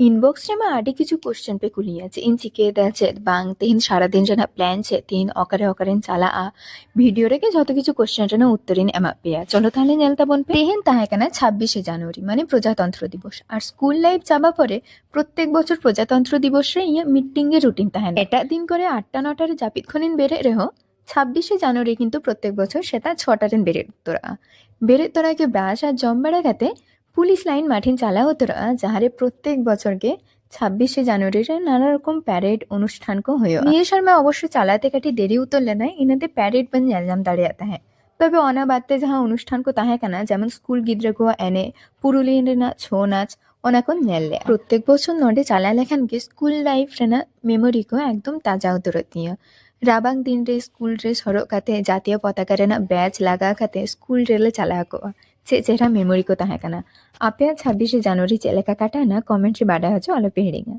Inbox ᱨᱮᱢᱟ ᱟᱹᱰᱤ ᱠᱤᱪᱷᱩ ᱠᱚᱥᱪᱮᱱ ᱯᱮ ᱠᱩᱞᱤᱧᱟ ᱪᱮᱫ ᱤᱧ ᱪᱤᱠᱟᱹᱭᱮᱫᱟ ᱪᱮᱫ ᱵᱟᱝ ᱛᱮᱦᱮᱧ ᱥᱟᱨᱟᱫᱤᱱ ᱨᱮᱱᱟᱜ ᱯᱞᱮᱱ ᱪᱮᱫ ᱛᱮᱦᱮᱧ ᱚᱠᱟᱨᱮᱧ ᱪᱟᱞᱟᱜᱼᱟ ᱵᱷᱤᱰᱤᱭᱳ ᱨᱮᱜᱮ ᱡᱷᱚᱛᱚ ᱠᱤᱪᱷᱩ ᱠᱚᱥᱪᱮᱱ ᱨᱮᱱᱟᱜ ᱩᱛᱛᱚᱨᱤᱧ ᱮᱢᱟᱜ ᱯᱮᱭᱟ ᱪᱚᱞᱚ ᱛᱟᱦᱞᱮ ᱧᱮᱞ ᱛᱟᱵᱚᱱ ᱯᱮ ᱛᱮᱦᱮᱧ ᱛᱟᱦᱮᱸ ᱠᱟᱱᱟ 26শে জানুয়ারি মানে প্রজাতন্ত্র দিবস আর স্কুল লাইফ চাবা পরে প্রত্যেক বছর প্রজাতন্ত্র দিবস রে ইᱧᱟᱹᱜ মিটিং এর রুটিন তাহেনা এটাᱜ দিন করে 8টা 9টা রে জাপিদ ᱠᱷᱚᱱᱤᱧ ᱵᱮᱨᱮᱫ ᱨᱮᱦᱚᱸ 26শে জানুয়ারি কিন্তু প্রত্যেক বছর সেটা 6টা ᱨᱮᱧ ᱵᱮᱨᱮᱫ ᱩᱛᱟᱹᱨᱚᱜᱼᱟ ᱵᱮᱨᱮᱫ ᱛᱚᱨᱟ ᱜᱮ ᱵᱨᱟᱥ ᱟᱨ ᱡᱚᱢ ᱵᱟᱲᱟ ᱠᱟᱛᱮ পুলিশ লাইন মাঠিন চালা উতরোᱜᱼᱟ ᱡᱟᱦᱟᱸᱨᱮ প্রত্যেক বছর ᱜᱮ 26শে জানুয়ারি রে নানা রকম প্যারেড অনুষ্ঠান ᱠᱚ ᱦᱩᱭᱩᱜᱼᱟ ᱱᱤᱭᱟᱹ ᱥᱮᱨᱢᱟ ᱚᱵᱚᱥᱥᱚ ᱪᱟᱞᱟতে ᱠᱟᱹᱴᱤᱡ ᱫᱮᱨᱤ ᱩᱛᱟᱹᱨ ᱞᱮᱱᱟ ᱤᱱᱟᱹᱛᱮ ᱯᱮᱨᱮᱰ ᱵᱟᱹᱧ ᱧᱮᱞ ᱧᱟᱢ ᱫᱟᱲᱮᱭᱟᱜ ᱛᱟᱦᱮᱸᱫ তবে ᱚᱱᱟ ᱵᱟᱫᱛᱮ ᱡᱟᱦᱟᱸ অনুষ্ঠান ᱠᱚ ᱛᱟᱦᱮᱸ ᱠᱟᱱᱟ ᱡᱮᱢᱚᱱ ᱥᱠᱩᱞ ᱜᱤᱫᱽᱨᱟᱹ ᱠᱚᱣᱟᱜ ᱮᱱᱮᱡ ᱯᱩᱨᱩᱞᱤᱭᱟᱹ ᱨᱮᱱᱟᱜ ᱪᱷᱳ ᱱᱟᱪ ᱚᱱᱟ ᱠᱚᱧ ᱧᱮᱞ ᱞᱮᱜᱼᱟ ᱯᱨᱚত্যেক বছর ᱱᱚᱰᱮ ᱪᱟᱞᱟᱣ ᱞᱮᱠᱷᱟᱱ ᱜᱮ স্কুল ᱞᱟᱭᱤᱯᱷ ᱨᱮᱱᱟᱜ ᱢᱮᱢᱳᱨᱤ ᱠᱚ ᱮᱠᱫᱚᱢ ᱛᱟᱡᱟ ᱩᱛᱟᱹᱨᱚᱜ ᱛᱤᱧᱟᱹ ᱨᱟᱵᱟᱝ ᱫᱤᱱ ᱨᱮ ᱥᱠᱩᱞ ᱰᱨᱮᱥ ᱦᱚᱨᱚᱜ ᱠᱟᱛᱮ ᱡᱟᱛᱤᱭᱚ ᱯᱚᱛᱟᱠᱟ ᱨᱮᱱᱟᱜ ᱵᱮᱡᱽ ᱞᱟᱜᱟᱣ ᱠᱟᱛᱮ ᱥᱠᱩᱞ ᱨᱮᱞᱮ ᱪᱟᱞᱟᱣ ᱠᱚᱜᱼᱟ ᱪᱮᱫ ᱪᱮᱦᱨᱟ ᱢᱮᱢᱳᱨᱤ ᱠᱚ ᱛᱟᱦᱮᱸ ᱠᱟᱱᱟ ᱟᱯᱮᱭᱟᱜ 26শে জানুয়ারি ᱪᱮᱫ ᱞᱮᱠᱟ ᱠᱟᱴᱟᱣᱱᱟ ᱠᱚᱢᱮন্ᱴ ᱨᱮ ᱵᱟᱰᱟᱭ ᱦᱚᱪᱚ ᱟᱞᱚᱯᱮ ᱦᱤᱲᱤᱧᱟ